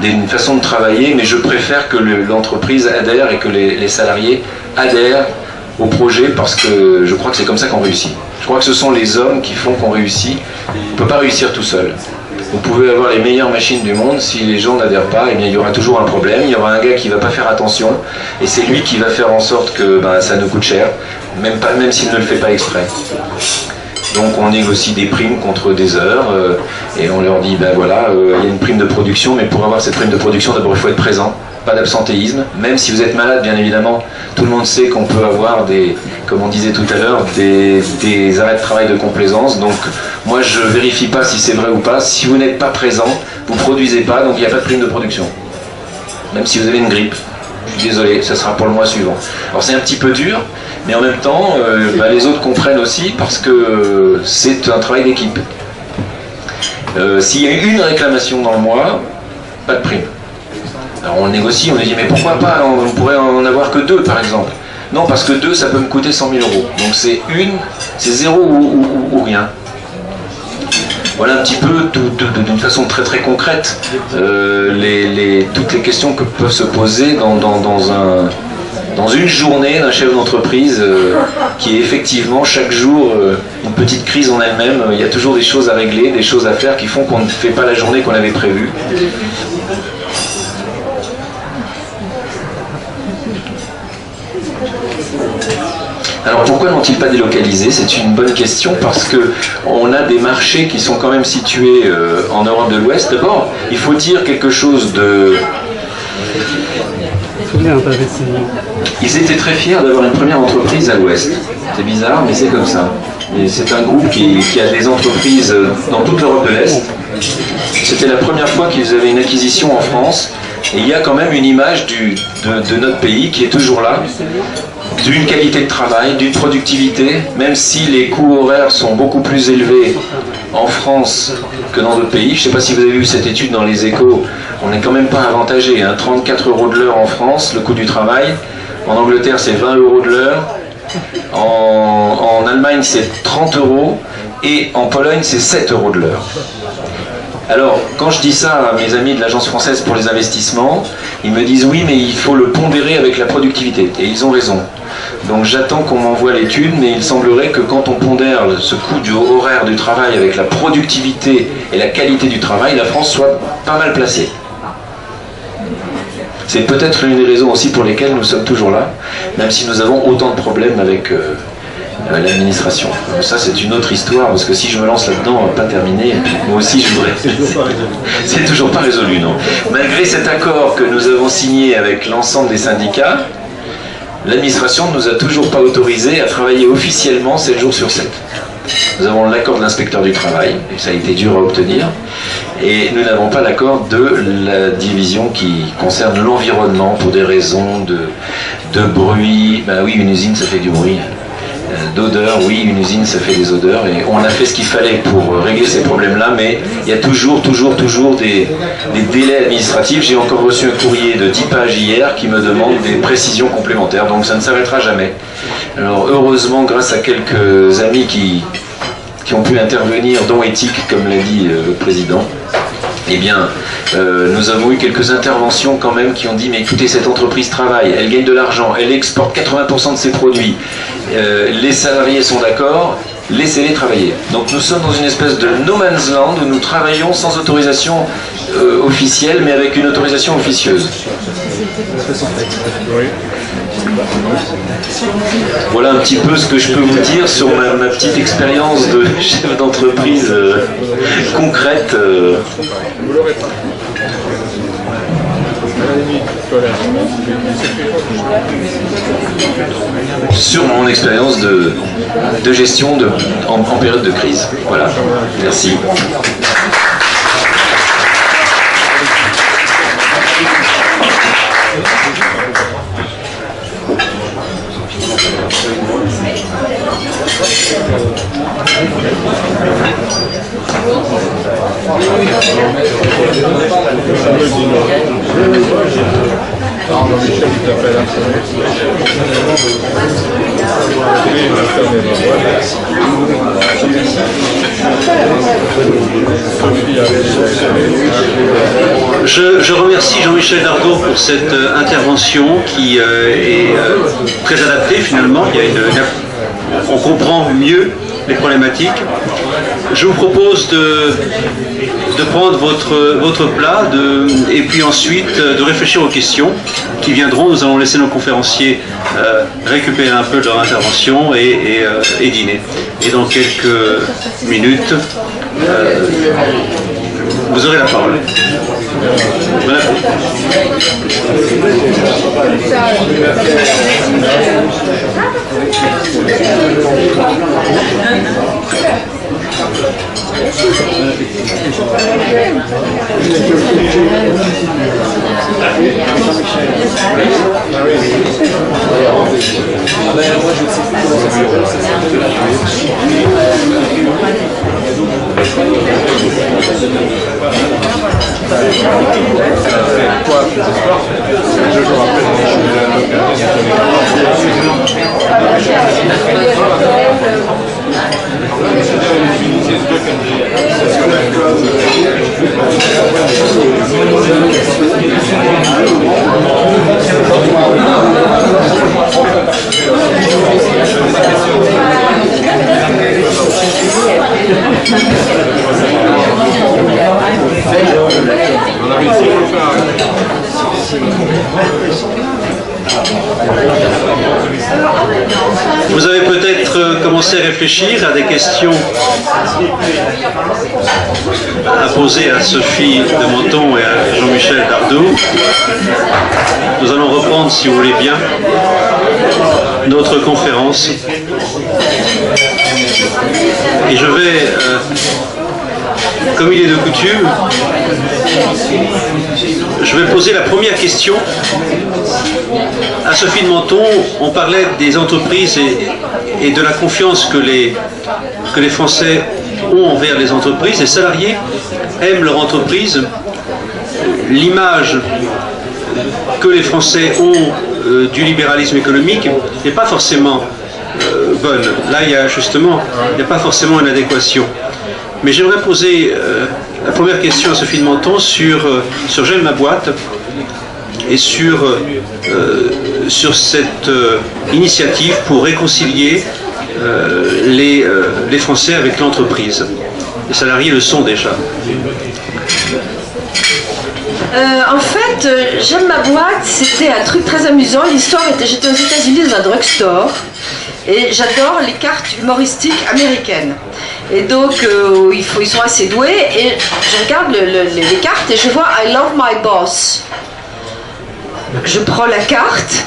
une façon de travailler, mais je préfère que l'entreprise adhère et que les salariés adhèrent au projet, parce que je crois que c'est comme ça qu'on réussit. Je crois que ce sont les hommes qui font qu'on réussit. On ne peut pas réussir tout seul. Vous pouvez avoir les meilleures machines du monde, si les gens n'adhèrent pas, eh bien, il y aura toujours un problème. Il y aura un gars qui ne va pas faire attention, et c'est lui qui va faire en sorte que ça nous coûte cher, même s'il ne le fait pas exprès. Donc on négocie des primes contre des heures, et on leur dit, voilà, il y a une prime de production, mais pour avoir cette prime de production, d'abord il faut être présent. Pas d'absentéisme, même si vous êtes malade, bien évidemment, tout le monde sait qu'on peut avoir comme on disait tout à l'heure, des arrêts de travail de complaisance. Donc moi je vérifie pas si c'est vrai ou pas. Si vous n'êtes pas présent, vous produisez pas, donc il n'y a pas de prime de production. Même si vous avez une grippe, je suis désolé, ça sera pour le mois suivant. Alors c'est un petit peu dur, mais en même temps, les autres comprennent aussi, parce que c'est un travail d'équipe. S'il y a une réclamation dans le mois, pas de prime. Alors on négocie, on lui dit mais pourquoi pas, on pourrait en avoir que 2 par exemple. Non, parce que 2 ça peut me coûter 100 000 euros. Donc c'est 0 ou rien. Voilà un petit peu d'une façon très très concrète toutes les questions que peuvent se poser dans une journée d'un chef d'entreprise qui est effectivement chaque jour une petite crise en elle-même. Il y a toujours des choses à régler, des choses à faire qui font qu'on ne fait pas la journée qu'on avait prévue. Alors pourquoi n'ont-ils pas délocalisé? C'est une bonne question, parce qu'on a des marchés qui sont quand même situés en Europe de l'Ouest. D'abord, il faut dire quelque chose de... Ils étaient très fiers d'avoir une première entreprise à l'Ouest. C'est bizarre, mais c'est comme ça. Et c'est un groupe qui a des entreprises dans toute l'Europe de l'Est. C'était la première fois qu'ils avaient une acquisition en France. Et il y a quand même une image de notre pays qui est toujours là, d'une qualité de travail, d'une productivité, même si les coûts horaires sont beaucoup plus élevés en France que dans d'autres pays. Je ne sais pas si vous avez vu cette étude dans les Échos, on n'est quand même pas avantagé. 34 € de l'heure en France, le coût du travail. En Angleterre, c'est 20 € de l'heure. En Allemagne, c'est 30 €. Et en Pologne, c'est 7 € de l'heure. Alors, quand je dis ça à mes amis de l'Agence française pour les investissements, ils me disent oui, mais il faut le pondérer avec la productivité. Et ils ont raison. Donc j'attends qu'on m'envoie l'étude, mais il semblerait que quand on pondère ce coût du horaire du travail avec la productivité et la qualité du travail, la France soit pas mal placée. C'est peut-être l'une des raisons aussi pour lesquelles nous sommes toujours là, même si nous avons autant de problèmes avec l'administration. Ça c'est une autre histoire, parce que si je me lance là-dedans, on va pas terminer, et puis moi aussi je voudrais... C'est toujours pas résolu, non. Malgré cet accord que nous avons signé avec l'ensemble des syndicats, l'administration ne nous a toujours pas autorisés à travailler officiellement 7 jours sur 7. Nous avons l'accord de l'inspecteur du travail, et ça a été dur à obtenir, et nous n'avons pas l'accord de la division qui concerne l'environnement pour des raisons de bruit. Ben oui, une usine ça fait du bruit. D'odeur, oui, une usine ça fait des odeurs, et on a fait ce qu'il fallait pour régler ces problèmes-là, mais il y a toujours des délais administratifs. J'ai encore reçu un courrier de 10 pages hier qui me demande des précisions complémentaires, donc ça ne s'arrêtera jamais. Alors heureusement, grâce à quelques amis qui ont pu intervenir, dont Éthique, comme l'a dit le président, eh bien, nous avons eu quelques interventions quand même qui ont dit mais écoutez, cette entreprise travaille, elle gagne de l'argent, elle exporte 80% de ses produits, les salariés sont d'accord, laissez-les travailler. Donc nous sommes dans une espèce de no man's land où nous travaillons sans autorisation officielle, mais avec une autorisation officieuse. Voilà un petit peu ce que je peux vous dire sur ma petite expérience de chef d'entreprise concrète. Sur mon expérience de gestion en période de crise. Voilà, merci. Je remercie Jean-Michel Dargaud pour cette intervention qui est très adaptée finalement. On comprend mieux les problématiques. Je vous propose de prendre votre plat et puis ensuite de réfléchir aux questions qui viendront. Nous allons laisser nos conférenciers récupérer un peu de leur intervention et dîner. Et dans quelques minutes, vous aurez la parole. Bon appétit. Vous avez peut-être commencé à réfléchir à des questions à poser à Sophie de Menton et à Jean-Michel Dargaud. Nous allons reprendre, si vous voulez bien, notre conférence. Et je vais, comme il est de coutume, je vais poser la première question à Sophie de Menton. On parlait des entreprises et de la confiance que les Français ont envers les entreprises. Les salariés aiment leur entreprise. L'image que les Français ont du libéralisme économique n'est pas forcément bonne. Là, il n'y a pas forcément une adéquation. Mais j'aimerais poser la première question à Sophie de Menton sur J'aime ma boîte et sur cette initiative pour réconcilier les Français avec l'entreprise. Les salariés le sont déjà. En fait, J'aime ma boîte, c'était un truc très amusant. L'histoire était, j'étais aux États-Unis dans un drugstore et j'adore les cartes humoristiques américaines. Et donc, ils sont assez doués et je regarde les cartes et je vois I love my boss. Je prends la carte,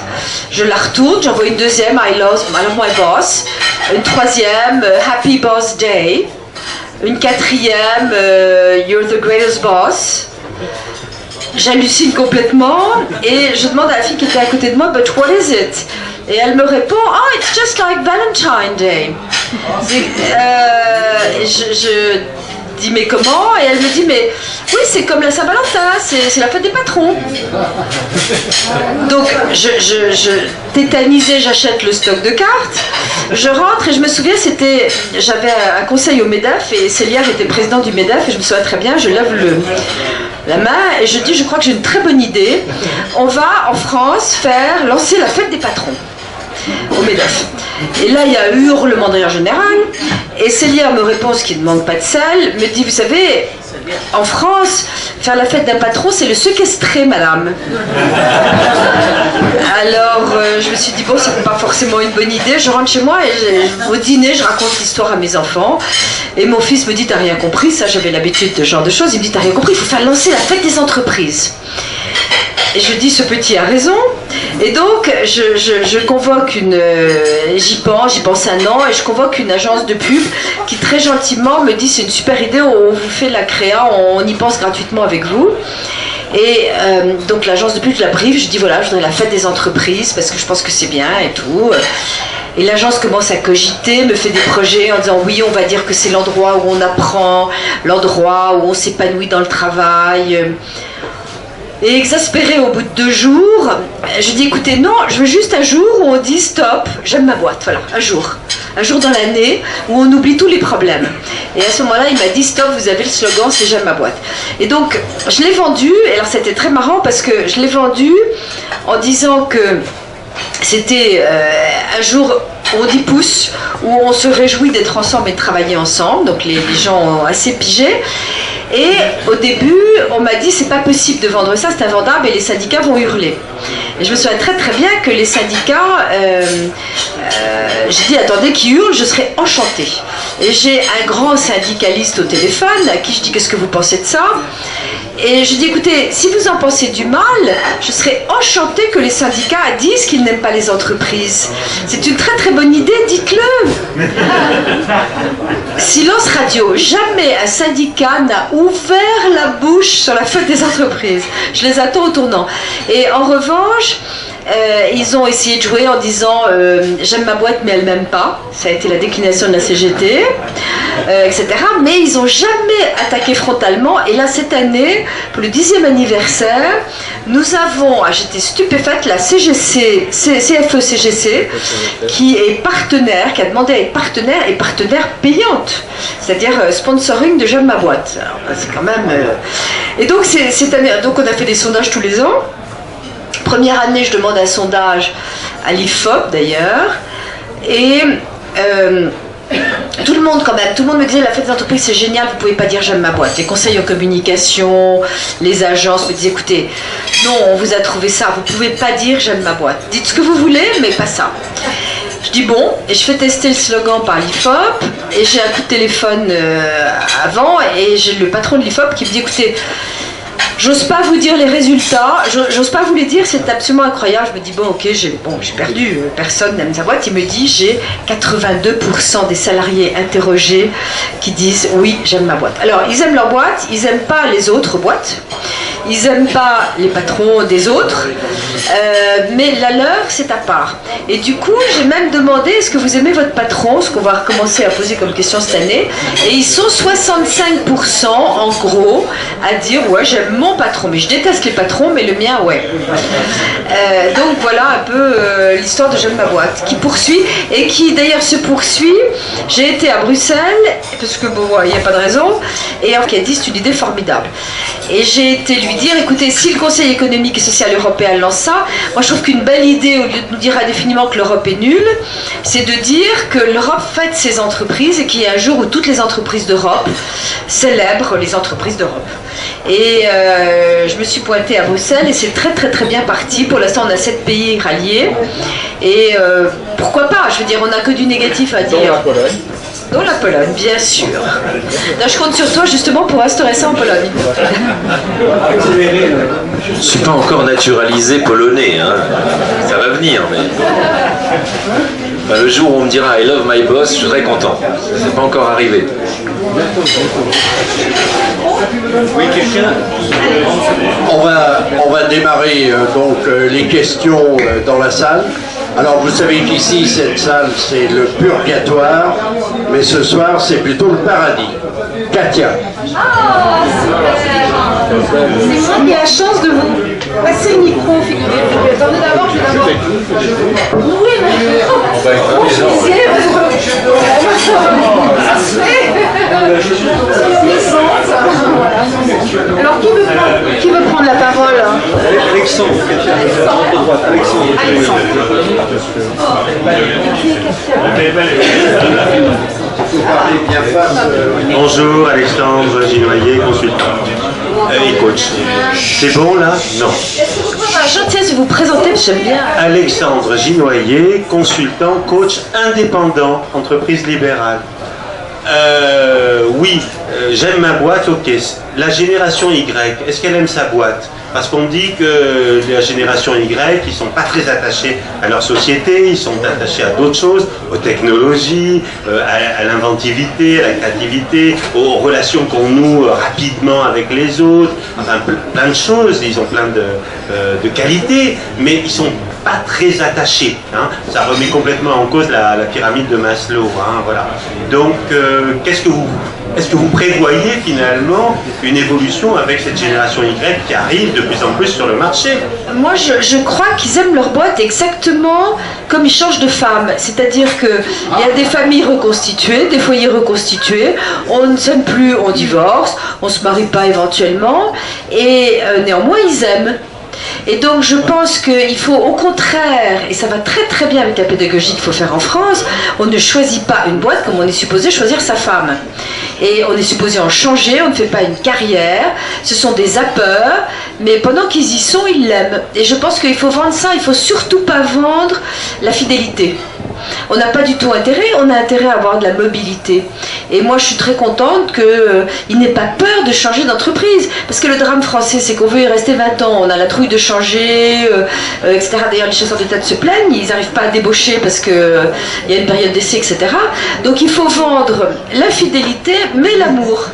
je la retourne, j'en vois une deuxième I love my boss, une troisième Happy Boss Day, une quatrième You're the greatest boss. J'hallucine complètement et je demande à la fille qui était à côté de moi, but what is it? Et elle me répond, oh, it's just like Valentine's Day. Je dis, mais comment? Et elle me dit, mais oui, c'est comme la Saint-Valentin, c'est la fête des patrons. Donc, tétanisée, j'achète le stock de cartes. Je rentre et je me souviens, j'avais un conseil au MEDEF et Célia était présidente du MEDEF et je me souviens très bien, je lève la main et je dis, je crois que j'ai une très bonne idée. On va en France lancer la fête des patrons au MEDEF. Et là, il y a eu hurlement de rire général. Et Célia me répond, ce qui ne manque pas de sel, me dit, vous savez, en France, faire la fête d'un patron, c'est le séquestrer, madame. Alors, je me suis dit, bon, c'est pas forcément une bonne idée. Je rentre chez moi et au dîner, je raconte l'histoire à mes enfants. Et mon fils me dit, t'as rien compris, ça, j'avais l'habitude de ce genre de choses. Il me dit, t'as rien compris, il faut faire lancer la fête des entreprises. Et je dis, ce petit a raison. Et donc, je convoque j'y pense un an, et je convoque une agence de pub qui très gentiment me dit, c'est une super idée, on vous fait la créa, on y pense gratuitement avec vous. Et donc l'agence de pub, je la brief, je dis voilà, je voudrais la fête des entreprises parce que je pense que c'est bien et tout. Et l'agence commence à cogiter, me fait des projets en disant oui, on va dire que c'est l'endroit où on apprend, l'endroit où on s'épanouit dans le travail. Et exaspérée au bout de 2 jours, je dis écoutez, non, je veux juste un jour où on dit stop, j'aime ma boîte, voilà, un jour dans l'année où on oublie tous les problèmes. Et à ce moment-là, il m'a dit stop, vous avez le slogan, c'est j'aime ma boîte. Et donc, je l'ai vendu, et alors c'était très marrant parce que je l'ai vendu en disant que c'était un jour où on dit pouce, où on se réjouit d'être ensemble et de travailler ensemble, donc les gens ont assez pigé. Et au début, on m'a dit c'est pas possible de vendre ça, c'est invendable et les syndicats vont hurler. Et je me souviens très très bien que les syndicats, j'ai dit attendez qu'ils hurlent, je serai enchantée. Et j'ai un grand syndicaliste au téléphone à qui je dis qu'est-ce que vous pensez de ça ? Et je dis écoutez, si vous en pensez du mal, je serais enchantée que les syndicats disent qu'ils n'aiment pas les entreprises. C'est une très très bonne idée, dites-le. Silence radio. Jamais un syndicat n'a ouvert la bouche sur la faute des entreprises. Je les attends au tournant. Et en revanche, ils ont essayé de jouer en disant j'aime ma boîte mais elle m'aime pas. Ça a été la déclination de la CGT, etc. Mais ils n'ont jamais attaqué frontalement. Et là, cette année, pour le 10e anniversaire, nous avons, j'étais stupéfaite, la CGC, CFE-CGC, qui est partenaire, qui a demandé à être partenaire et partenaire payante. C'est-à-dire sponsoring de J'aime ma boîte. Alors, c'est quand même... Et donc, cette année, donc, on a fait des sondages tous les ans. Première année, je demande un sondage à l'IFOP d'ailleurs, et tout le monde quand même, tout le monde me disait la fête des entreprises c'est génial, vous pouvez pas dire j'aime ma boîte. Les conseils en communication, les agences me disaient écoutez, non, on vous a trouvé ça, vous pouvez pas dire j'aime ma boîte. Dites ce que vous voulez, mais pas ça. Je dis bon, et je fais tester le slogan par l'IFOP, et j'ai un coup de téléphone avant, et j'ai le patron de l'IFOP qui me dit écoutez, j'ose pas vous dire les résultats, j'ose pas vous les dire, c'est absolument incroyable. Je me dis, bon, ok, j'ai perdu, personne n'aime sa boîte. Il me dit, j'ai 82% des salariés interrogés qui disent, oui, j'aime ma boîte. Alors, ils aiment leur boîte, ils aiment pas les autres boîtes, ils aiment pas les patrons des autres, mais la leur, c'est à part. Et du coup, j'ai même demandé, est-ce que vous aimez votre patron, ce qu'on va recommencer à poser comme question cette année, et ils sont 65% en gros à dire, ouais, j'aime mon patron, mais je déteste les patrons, mais le mien, ouais. Donc voilà un peu l'histoire de J'aime ma boîte, qui poursuit, et qui d'ailleurs se poursuit. J'ai été à Bruxelles, parce que bon, il n'y a pas de raison, et en qui a dit, c'est une idée formidable. Et j'ai été lui dire, écoutez, si le Conseil économique et social européen lance ça, moi je trouve qu'une belle idée, au lieu de nous dire indéfiniment que l'Europe est nulle, c'est de dire que l'Europe fête ses entreprises, et qu'il y a un jour où toutes les entreprises d'Europe célèbrent les entreprises d'Europe. Et je me suis pointée à Bruxelles et c'est très très très bien parti. Pour l'instant on a 7 pays ralliés et pourquoi pas, je veux dire on n'a que du négatif à dire. Dans la Pologne, bien sûr. Là, je compte sur toi justement pour instaurer ça en Pologne. Je ne suis pas encore naturalisé polonais, hein. Ça va venir, mais... Enfin, le jour où on me dira I love my boss, je serai content. Ça n'est pas encore arrivé. Oui, quelqu'un ? On va démarrer donc les questions dans la salle. Alors vous savez qu'ici, cette salle, c'est le purgatoire, mais ce soir, c'est plutôt le paradis. Katia. J'ai la chance de vous passer le micro, figurez-vous. Attendez d'abord, je vais d'abord... Oui, mais... Alors, qui veut prendre la parole? Alexandre. Bonjour, Alexandre Ginoyer, consultant et coach. C'est bon là? Non. Est-ce que vous pouvez avoir la gentillesse de vous présenter, parce que j'aime bien. Alexandre Ginoyer, consultant, coach indépendant, entreprise libérale. Oui, j'aime ma boîte, ok. La génération Y, est-ce qu'elle aime sa boîte? Parce qu'on dit que la génération Y, ils ne sont pas très attachés à leur société, ils sont attachés à d'autres choses, aux technologies, à l'inventivité, à la créativité, aux relations qu'on noue rapidement avec les autres, enfin plein de choses, ils ont plein de qualités, mais ils ne sont pas très attachés. Hein. Ça remet complètement en cause la pyramide de Maslow. Hein, voilà. Donc, est-ce que vous prévoyez finalement une évolution avec cette génération Y qui arrive de plus en plus sur le marché? Moi, je crois qu'ils aiment leur boîte exactement comme ils changent de femme. C'est-à-dire qu'il y a des familles reconstituées, des foyers reconstitués, on ne s'aime plus, on divorce, on ne se marie pas éventuellement, et néanmoins, ils aiment. Et donc je pense qu'il faut au contraire, et ça va très très bien avec la pédagogie qu'il faut faire en France, on ne choisit pas une boîte comme on est supposé choisir sa femme. Et on est supposé en changer, on ne fait pas une carrière, ce sont des zappeurs, mais pendant qu'ils y sont, ils l'aiment. Et je pense qu'il faut vendre ça, il ne faut surtout pas vendre la fidélité. On n'a pas du tout intérêt, on a intérêt à avoir de la mobilité. Et moi, je suis très contente qu'il n'ait pas peur de changer d'entreprise. Parce que le drame français, c'est qu'on veut y rester 20 ans. On a la trouille de changer, etc. D'ailleurs, les chasseurs de tête se plaignent, ils n'arrivent pas à débaucher parce qu'il y a une période d'essai, etc. Donc il faut vendre la fidélité, mais l'amour.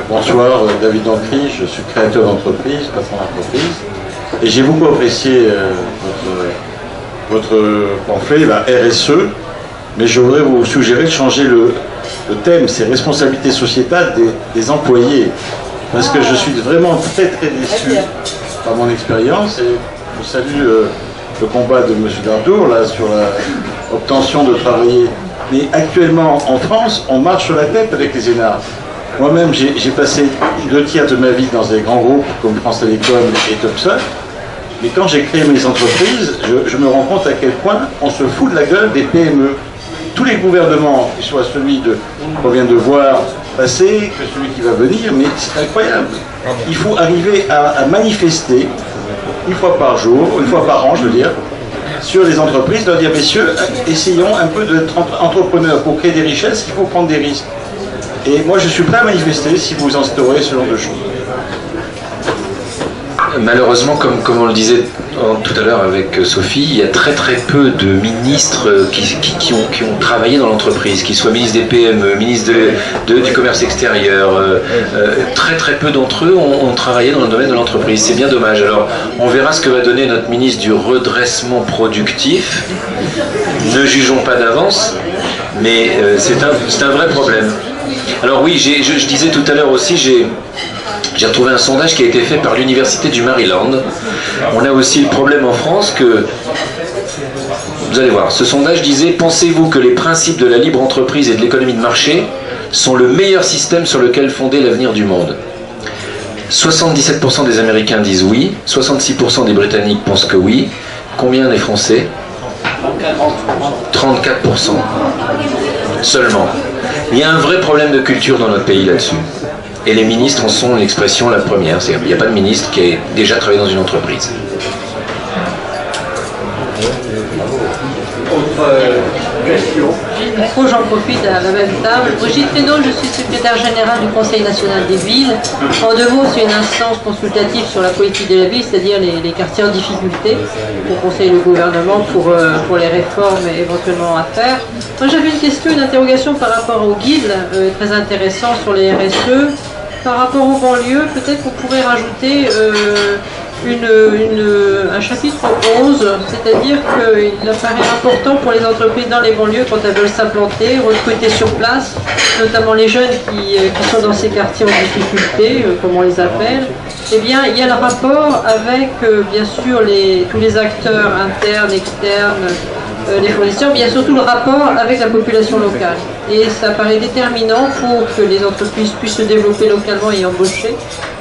Bonsoir, David Ancry, je suis créateur d'entreprise, patron d'entreprise, et j'ai beaucoup apprécié votre pamphlet, la RSE, mais je voudrais vous suggérer de changer le thème, c'est responsabilité sociétale des employés, parce que je suis vraiment très très déçu par mon expérience, et je salue le combat de M. Dardour là, sur l'obtention de travailler. Mais actuellement, en France, on marche sur la tête avec les énarques. Moi-même, j'ai passé 2/3 de ma vie dans des grands groupes comme France Télécom et Topsoft. Mais quand j'ai créé mes entreprises, je me rends compte à quel point on se fout de la gueule des PME. Tous les gouvernements, que ce soit celui qu'on vient de voir passer, que celui qui va venir, mais c'est incroyable. Il faut arriver à manifester une fois par jour, une fois par an, je veux dire, sur les entreprises, leur dire, messieurs, essayons un peu d'être entrepreneurs pour créer des richesses, il faut prendre des risques. Et moi, je suis prêt à manifester si vous instaurez ce genre de choses. Malheureusement, comme on le disait tout à l'heure avec Sophie, il y a très très peu de ministres qui ont travaillé dans l'entreprise, qu'ils soient ministres des PME, ministres du commerce extérieur. Très très peu d'entre eux ont travaillé dans le domaine de l'entreprise. C'est bien dommage. Alors, on verra ce que va donner notre ministre du redressement productif. Ne jugeons pas d'avance, mais c'est un vrai problème. Alors oui, je disais tout à l'heure aussi, j'ai retrouvé un sondage qui a été fait par l'Université du Maryland. On a aussi le problème en France que, vous allez voir, ce sondage disait « Pensez-vous que les principes de la libre entreprise et de l'économie de marché sont le meilleur système sur lequel fonder l'avenir du monde ?» 77% des Américains disent oui, 66% des Britanniques pensent que oui. Combien des Français? 34% seulement. Il y a un vrai problème de culture dans notre pays là-dessus. Et les ministres en sont l'expression la première. Il n'y a pas de ministre qui ait déjà travaillé dans une entreprise. Autre question. J'en profite à la même table. Brigitte Reynaud, je suis secrétaire générale du Conseil national des villes. En deux mots, c'est une instance consultative sur la politique de la ville, c'est-à-dire les quartiers en difficulté. On conseille le gouvernement pour les réformes éventuellement à faire. Moi, j'avais une question, une interrogation par rapport au guide, très intéressant sur les RSE. Par rapport aux banlieues, peut-être qu'on pourrait rajouter un chapitre 11, c'est-à-dire qu'il apparaît important pour les entreprises dans les banlieues quand elles veulent s'implanter, recruter sur place, notamment les jeunes qui sont dans ces quartiers en difficulté, comme on les appelle. Eh bien, il y a le rapport avec, bien sûr, tous les acteurs internes, externes, les fournisseurs, mais il y a surtout le rapport avec la population locale. Et ça paraît déterminant pour que les entreprises puissent se développer localement et embaucher.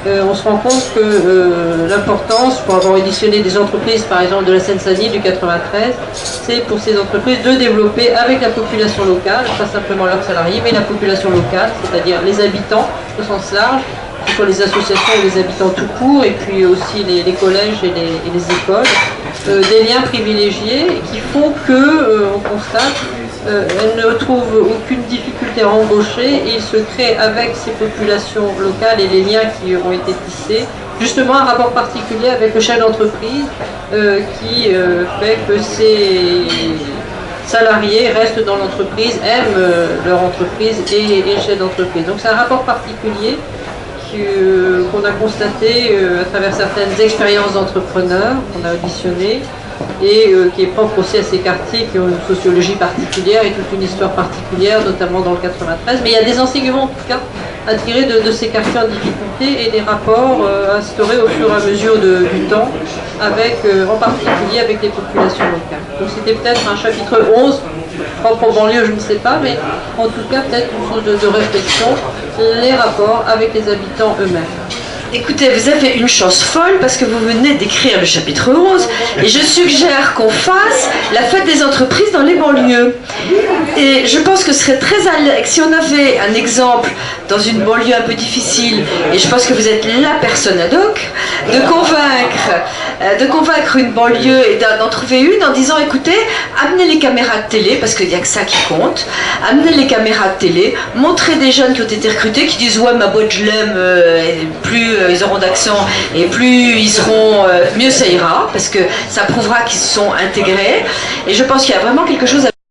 On se rend compte que l'importance, pour avoir éditionné des entreprises, par exemple de la Seine-Saint-Denis du 93, c'est pour ces entreprises de développer avec la population locale, pas simplement leurs salariés, mais la population locale, c'est-à-dire les habitants au sens large, que ce soit les associations et les habitants tout court, et puis aussi les collèges et les écoles, des liens privilégiés qui font qu'on constate elles ne trouvent aucune difficulté à embaucher et il se crée avec ces populations locales et les liens qui ont été tissés, justement un rapport particulier avec le chef d'entreprise qui fait que ces salariés restent dans l'entreprise, aiment leur entreprise et le chef d'entreprise. Donc c'est un rapport particulier qu'on a constaté à travers certaines expériences d'entrepreneurs qu'on a auditionnées et qui est propre aussi à ces quartiers qui ont une sociologie particulière et toute une histoire particulière, notamment dans le 93. Mais il y a des enseignements en tout cas à tirer de ces quartiers en difficulté et des rapports instaurés au fur et à mesure du temps, avec, en particulier avec les populations locales. Donc c'était peut-être un chapitre 11, propre aux banlieues, je ne sais pas, mais en tout cas peut-être une chose de réflexion, les rapports avec les habitants eux-mêmes. Écoutez, vous avez une chance folle parce que vous venez d'écrire le chapitre 11 et je suggère qu'on fasse la fête des entreprises dans les banlieues. Et je pense que ce serait très si on avait un exemple dans une banlieue un peu difficile, et je pense que vous êtes la personne ad hoc, de convaincre une banlieue et d'en trouver une en disant écoutez, amenez les caméras de télé, parce qu'il n'y a que ça qui compte, amenez les caméras de télé, montrez des jeunes qui ont été recrutés, qui disent ouais ma boîte je l'aime, plus ils auront d'accent et plus ils seront, mieux ça ira, parce que ça prouvera qu'ils se sont intégrés. Et je pense qu'il y a vraiment quelque chose à